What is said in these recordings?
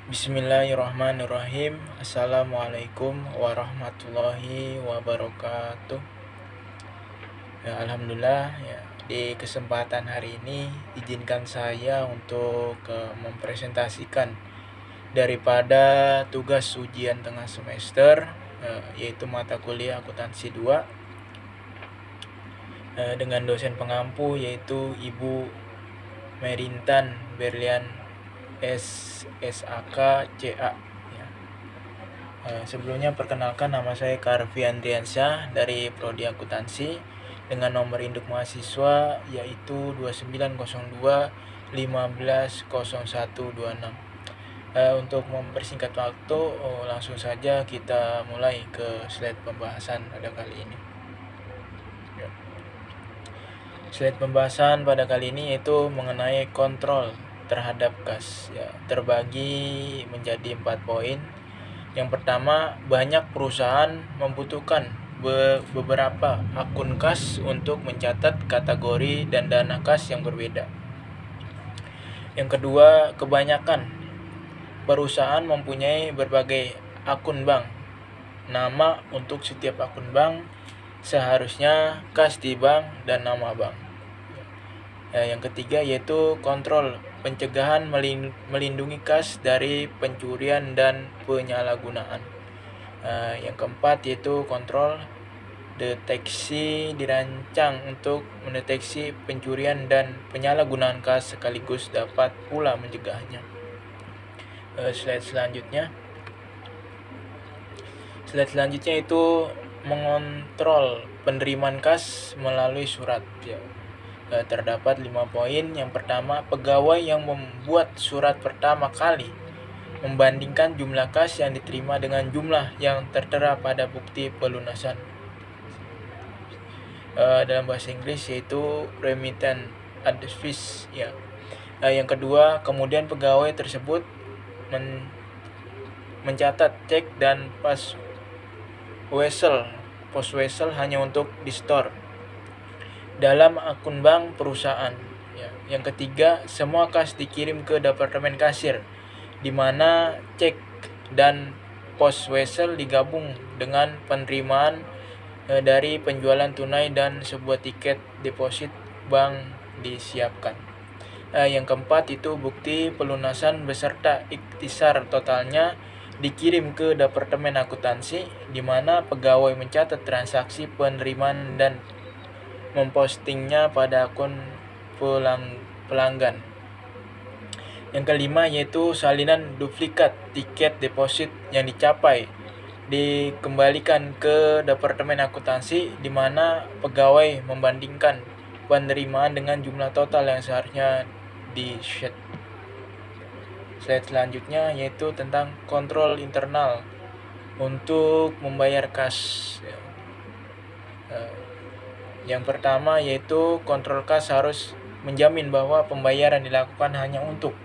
Bismillahirrahmanirrahim. Assalamualaikum warahmatullahi wabarakatuh. Ya, alhamdulillah ya, di kesempatan hari ini izinkan saya untuk mempresentasikan daripada tugas ujian tengah semester, yaitu mata kuliah akuntansi 2, dengan dosen pengampu yaitu Ibu Merintan Berlian SSAK CA. Ya. Sebelumnya perkenalkan, nama saya Karvi Andriansyah dari Prodi Akuntansi dengan nomor induk mahasiswa yaitu 2902 150126. Untuk mempersingkat waktu, langsung saja kita mulai ke slide pembahasan pada kali ini. Slide pembahasan pada kali ini yaitu mengenai kontrol terhadap kas, ya, terbagi menjadi 4 poin. Yang pertama, banyak perusahaan membutuhkan beberapa akun kas untuk mencatat kategori dan dana kas yang berbeda. Yang kedua, kebanyakan perusahaan mempunyai berbagai akun bank. Nama untuk setiap akun bank, seharusnya kas di bank dan nama bank. Yang ketiga yaitu kontrol pencegahan melindungi kas dari pencurian dan penyalahgunaan. Yang keempat yaitu kontrol deteksi dirancang untuk mendeteksi pencurian dan penyalahgunaan kas sekaligus dapat pula mencegahnya. Slide selanjutnya itu mengontrol penerimaan kas melalui surat. Terdapat 5 poin. Yang pertama, pegawai yang membuat surat pertama kali membandingkan jumlah kas yang diterima dengan jumlah yang tertera pada bukti pelunasan. Dalam bahasa Inggris yaitu remittance advice. Ya. Yang kedua, kemudian pegawai tersebut mencatat cek dan post wesel hanya untuk di store dalam akun bank perusahaan. Ya. Yang ketiga, semua kas dikirim ke departemen kasir, di mana cek dan post wesel digabung dengan penerimaan dari penjualan tunai dan sebuah tiket deposit bank disiapkan. Yang keempat itu bukti pelunasan beserta ikhtisar totalnya dikirim ke departemen akuntansi, di mana pegawai mencatat transaksi penerimaan dan mempostingnya pada akun pelanggan. Yang kelima yaitu salinan duplikat tiket deposit yang dicapai dikembalikan ke departemen akuntansi, di mana pegawai membandingkan penerimaan dengan jumlah total yang seharusnya di-sheet. Slide selanjutnya yaitu tentang kontrol internal untuk membayar kas. Yang pertama yaitu kontrol kas harus menjamin bahwa pembayaran dilakukan hanya untuk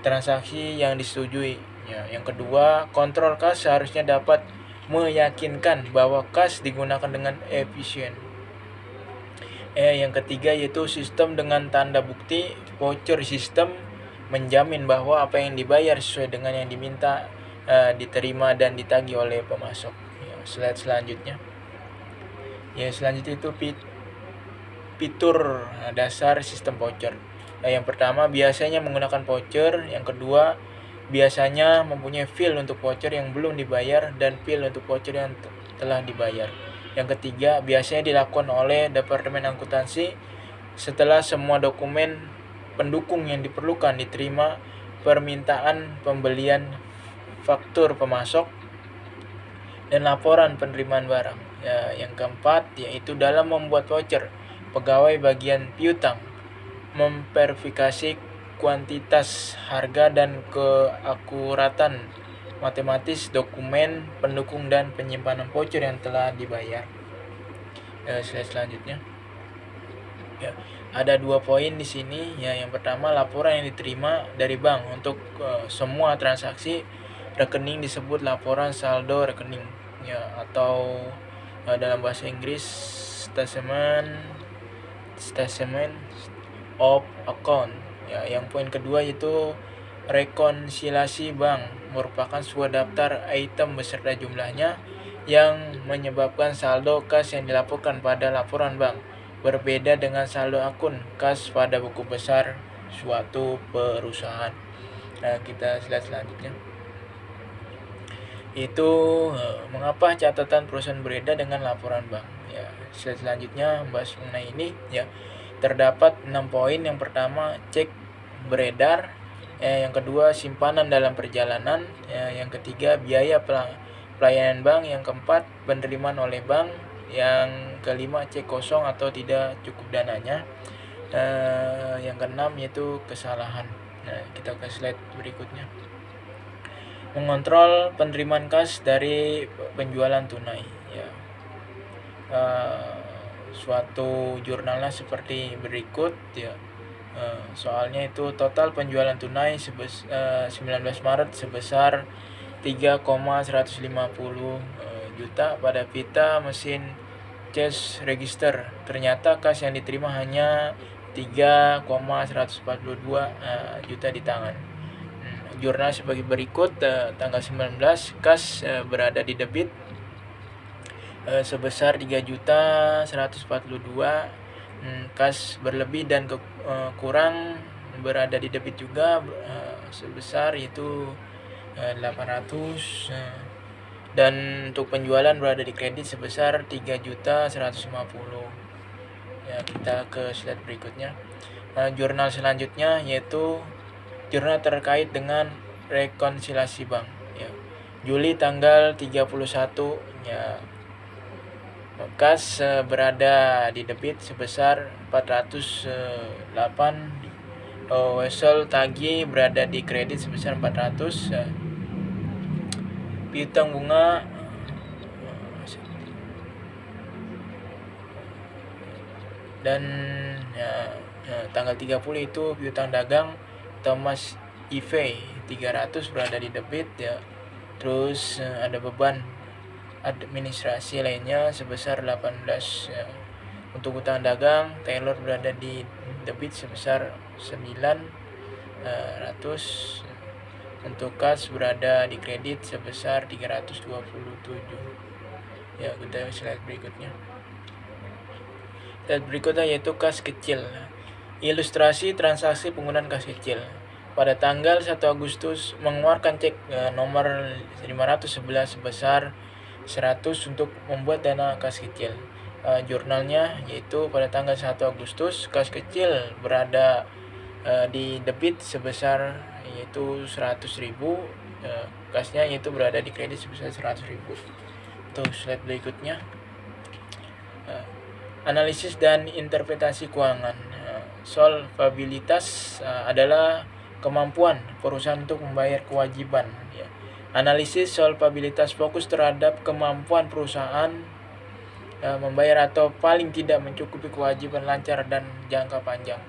transaksi yang disetujui. Yang kedua, kontrol kas seharusnya dapat meyakinkan bahwa kas digunakan dengan efisien. Yang ketiga yaitu sistem dengan tanda bukti voucher system menjamin bahwa apa yang dibayar sesuai dengan yang diminta diterima dan ditagih oleh pemasok. Slide selanjutnya. Selanjutnya itu fitur dasar sistem voucher. Yang pertama biasanya menggunakan voucher, yang kedua biasanya mempunyai file untuk voucher yang belum dibayar dan file untuk voucher yang telah dibayar. Yang ketiga biasanya dilakukan oleh departemen akuntansi setelah semua dokumen pendukung yang diperlukan diterima, permintaan pembelian, faktur pemasok, dan laporan penerimaan barang. Yang keempat yaitu dalam membuat voucher, pegawai bagian piutang memverifikasi kuantitas, harga, dan keakuratan matematis dokumen pendukung dan penyimpanan voucher yang telah dibayar. Slide selanjutnya. Ada 2 poin di sini. Yang pertama, laporan yang diterima dari bank untuk semua transaksi rekening disebut laporan saldo rekening, atau dalam bahasa Inggris statement of account. Yang poin kedua yaitu Rekonsiliasi bank merupakan sebuah daftar item beserta jumlahnya yang menyebabkan saldo kas yang dilaporkan pada laporan bank. Berbeda dengan saldo akun kas pada buku besar suatu perusahaan. Nah, kita slide selanjutnya. Itu mengapa catatan perusahaan berbeda dengan laporan bank. Ya, slide selanjutnya membahas mengenai ini. Ya, terdapat 6 poin. Yang pertama, cek beredar. Yang kedua, simpanan dalam perjalanan. Yang ketiga, biaya pelayanan bank. Yang keempat, penerimaan oleh bank. Yang kelima, cek kosong atau tidak cukup dananya. Yang keenam yaitu kesalahan. Nah, kita ke slide berikutnya. Mengontrol penerimaan kas dari penjualan tunai. Ya, suatu jurnalnya seperti berikut. Ya, soalnya itu total penjualan tunai 19 Maret sebesar 3,150 juta pada pita mesin cash register. Ternyata kas yang diterima hanya 3,142 juta di tangan. Jurnal sebagai berikut. Tanggal 19 kas berada di debit sebesar 3.142. Kas berlebih dan kurang berada di debit juga sebesar itu 800. Dan untuk penjualan berada di kredit sebesar 3.150. Ya, kita ke slide berikutnya. Jurnal selanjutnya yaitu jurnal terkait dengan rekonsiliasi bank. Ya, Juli tanggal 31. Ya, kas berada di debit sebesar 408. Wesel tagih berada di kredit sebesar 400. Piutang bunga dan tanggal 30 itu piutang dagang Thomas IV 300 berada di debit. Ya. Terus ada beban administrasi lainnya sebesar 18. Ya. Untuk utang dagang Taylor berada di debit sebesar 900. Untuk kas berada di kredit sebesar 327. Ya, kita slide berikutnya. Slide berikutnya yaitu kas kecil. Ilustrasi transaksi penggunaan kas kecil. Pada tanggal 1 Agustus mengeluarkan cek nomor 511 sebesar 100 untuk membuat dana kas kecil. Jurnalnya yaitu pada tanggal 1 Agustus kas kecil berada di debit sebesar yaitu 100.000. Kasnya yaitu berada di kredit sebesar 100.000. Untuk slide berikutnya. Analisis dan interpretasi keuangan. Solvabilitas adalah kemampuan perusahaan untuk membayar kewajiban. Ya. Analisis solvabilitas fokus terhadap kemampuan perusahaan membayar atau paling tidak mencukupi kewajiban lancar dan jangka panjang.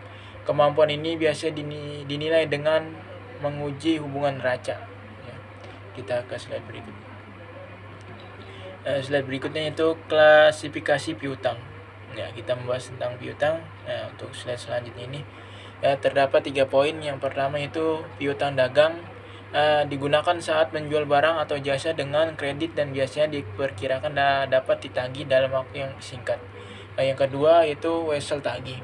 Kemampuan ini biasa dinilai dengan menguji hubungan neraca. Ya. Kita ke slide berikutnya. Slide berikutnya itu klasifikasi piutang. Ya, kita membahas tentang piutang. Nah, untuk slide selanjutnya ini terdapat 3 poin. Yang pertama itu piutang dagang digunakan saat menjual barang atau jasa dengan kredit dan biasanya diperkirakan dapat ditagih dalam waktu yang singkat. Yang kedua yaitu wesel tagih.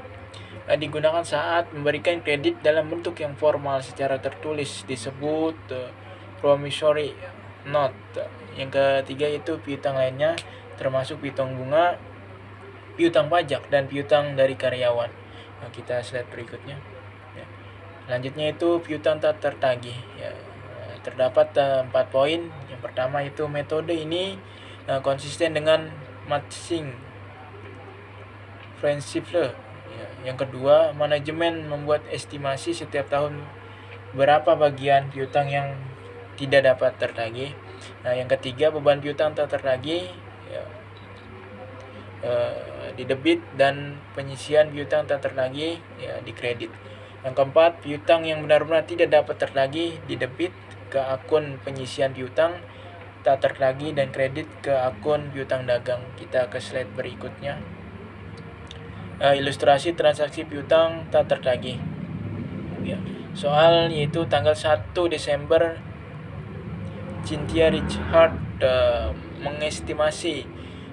Digunakan saat memberikan kredit dalam bentuk yang formal secara tertulis disebut promissory note. Yang ketiga yaitu piutang lainnya termasuk piutang bunga, piutang pajak dan piutang dari karyawan. Nah, kita slide berikutnya. Ya. Selanjutnya itu piutang tak tertagih. Ya. Terdapat 4 poin. Yang pertama itu metode ini konsisten dengan matching principle. Ya. Yang kedua, manajemen membuat estimasi setiap tahun berapa bagian piutang yang tidak dapat tertagih. Nah, yang ketiga, beban piutang tak tertagih. Ya. Di debit dan penyisian piutang tak tertagih ya di kredit. Yang keempat, piutang yang benar-benar tidak dapat tertagih di debit ke akun penyisian piutang tak tertagih dan kredit ke akun piutang dagang. Kita ke slide berikutnya. Ilustrasi transaksi piutang tak tertagih. Ya. soal, yaitu tanggal 1 Desember Cynthia Richard mengestimasi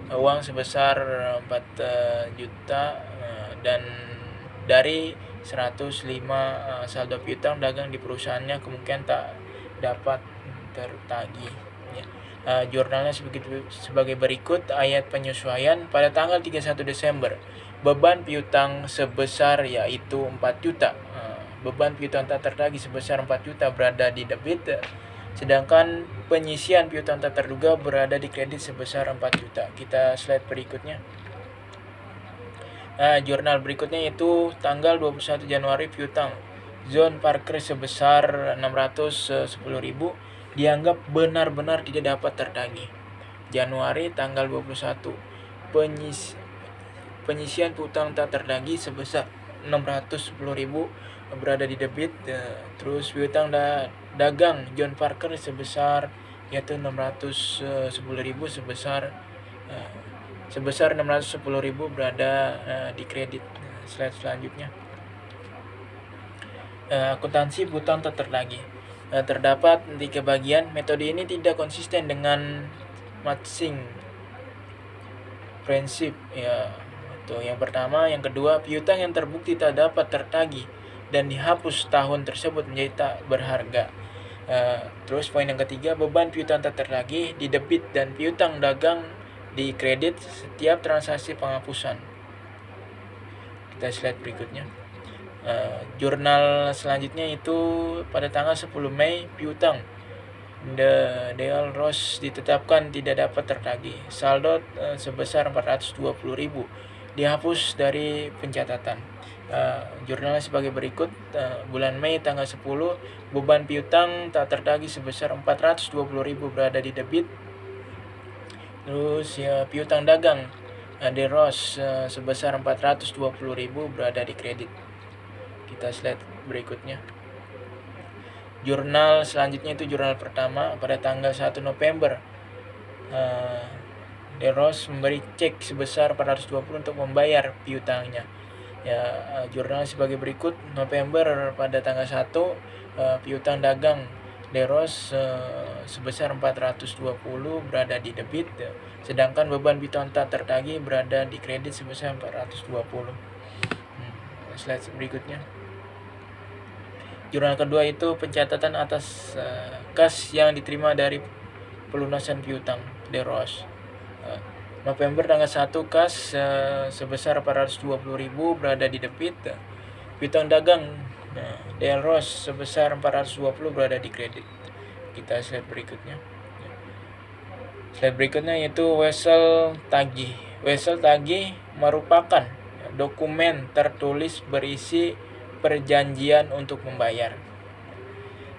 uang sebesar 4 juta dan dari 105 saldo piutang dagang di perusahaannya kemungkinan tak dapat tertagih. Jurnalnya sebagai berikut. Ayat penyesuaian pada tanggal 31 Desember beban piutang sebesar yaitu 4 juta. Beban piutang tak tertagih sebesar 4 juta berada di debit, sedangkan penyisian piutang tak terduga berada di kredit sebesar 4 juta. Kita slide berikutnya. Jurnal berikutnya yaitu tanggal 21 Januari piutang John Parker sebesar 610.000 dianggap benar-benar tidak dapat tertagih. Januari tanggal 21 penyisian piutang tak tertagih sebesar 610.000 berada di debit. Terus piutang dagang John Parker sebesar yaitu 610.000 sebesar 610.000 berada di kredit. Slide selanjutnya. Akuntansi piutang tak tertagih. Terdapat 3 bagian. Metode ini tidak konsisten dengan matching prinsip. Itu yang pertama. Yang kedua, piutang yang terbukti tak dapat tertagih dan dihapus tahun tersebut menjadi tak berharga. Terus poin yang ketiga, beban piutang tak tertagih di debit dan piutang dagang di kredit setiap transaksi penghapusan. Kita slide berikutnya. Jurnal selanjutnya itu pada tanggal 10 Mei piutang Del Ross ditetapkan tidak dapat tertagih. Saldo sebesar 420.000 dihapus dari pencatatan. Jurnalnya sebagai berikut. Bulan Mei tanggal 10 beban piutang tak tertagih sebesar 420.000 berada di debit. Terus piutang dagang Del Ross sebesar 420.000 berada di kredit. Kita slide berikutnya. Jurnal selanjutnya itu jurnal pertama pada tanggal 1 November. Del Ross memberi cek sebesar 420 untuk membayar piutangnya. Jurnal sebagai berikut. November pada tanggal 1 piutang dagang Del Ross sebesar 420 berada di debit, sedangkan beban piutang tak tertagih berada di kredit sebesar 420. Slide berikutnya. Jurnal kedua itu pencatatan atas kas yang diterima dari pelunasan piutang Del Ross. November tanggal 1 kas sebesar 420.000 berada di debit. Piutang dagang Del Ross sebesar 420 berada di kredit. Kita slide berikutnya. Slide berikutnya yaitu wesel tagih. Wesel tagih merupakan dokumen tertulis berisi perjanjian untuk membayar.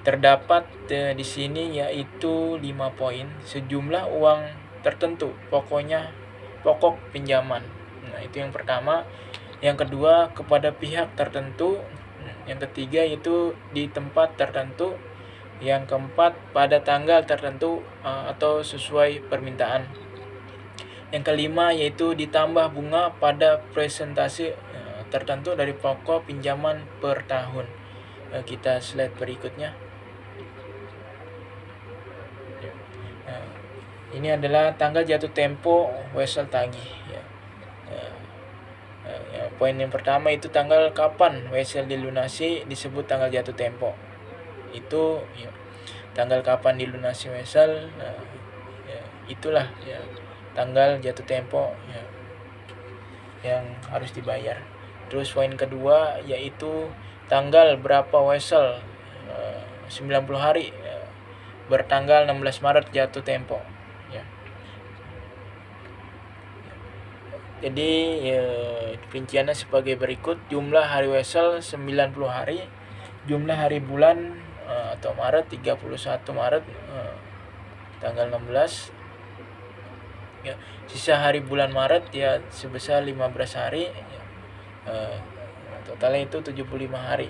Terdapat di sini yaitu 5 poin sejumlah uang tertentu, pokok pinjaman. Itu yang pertama. Yang kedua, kepada pihak tertentu. Yang ketiga itu di tempat tertentu. Yang keempat, pada tanggal tertentu atau sesuai permintaan. Yang kelima yaitu ditambah bunga pada presentasi tertentu dari pokok pinjaman per tahun. Kita slide berikutnya. Ini adalah tanggal jatuh tempo wesel tagih. Poin yang pertama itu tanggal kapan wesel dilunasi disebut tanggal jatuh tempo. Itu tanggal kapan dilunasi wesel, itulah tanggal jatuh tempo yang harus dibayar. Terus poin kedua yaitu tanggal berapa wesel 90 hari bertanggal 16 Maret jatuh tempo. Jadi rinciannya sebagai berikut. Jumlah hari wesel 90 hari, jumlah hari bulan atau Maret 31 Maret tanggal 16. Sisa hari bulan Maret sebesar 15 hari. Totalnya itu 75 hari.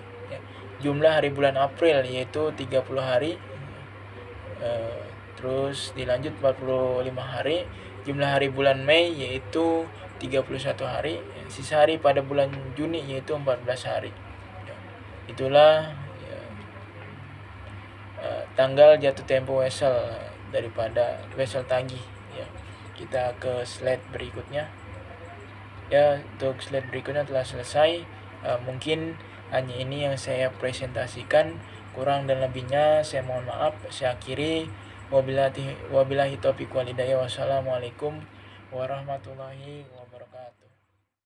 Jumlah hari bulan April yaitu 30 hari. Terus dilanjut 45 hari. Jumlah hari bulan Mei yaitu 31 hari. Sisa hari pada bulan Juni yaitu 14 hari. Itulah tanggal jatuh tempo vessel daripada vessel tagih ya. Kita ke slide berikutnya. Ya, untuk slide berikutnya telah selesai. Mungkin hanya ini yang saya presentasikan, kurang dan lebihnya saya mohon maaf. Saya akhiri, wabillahi taufiq walhidayah. Wassalamualaikum warahmatullahi wabarakatuh.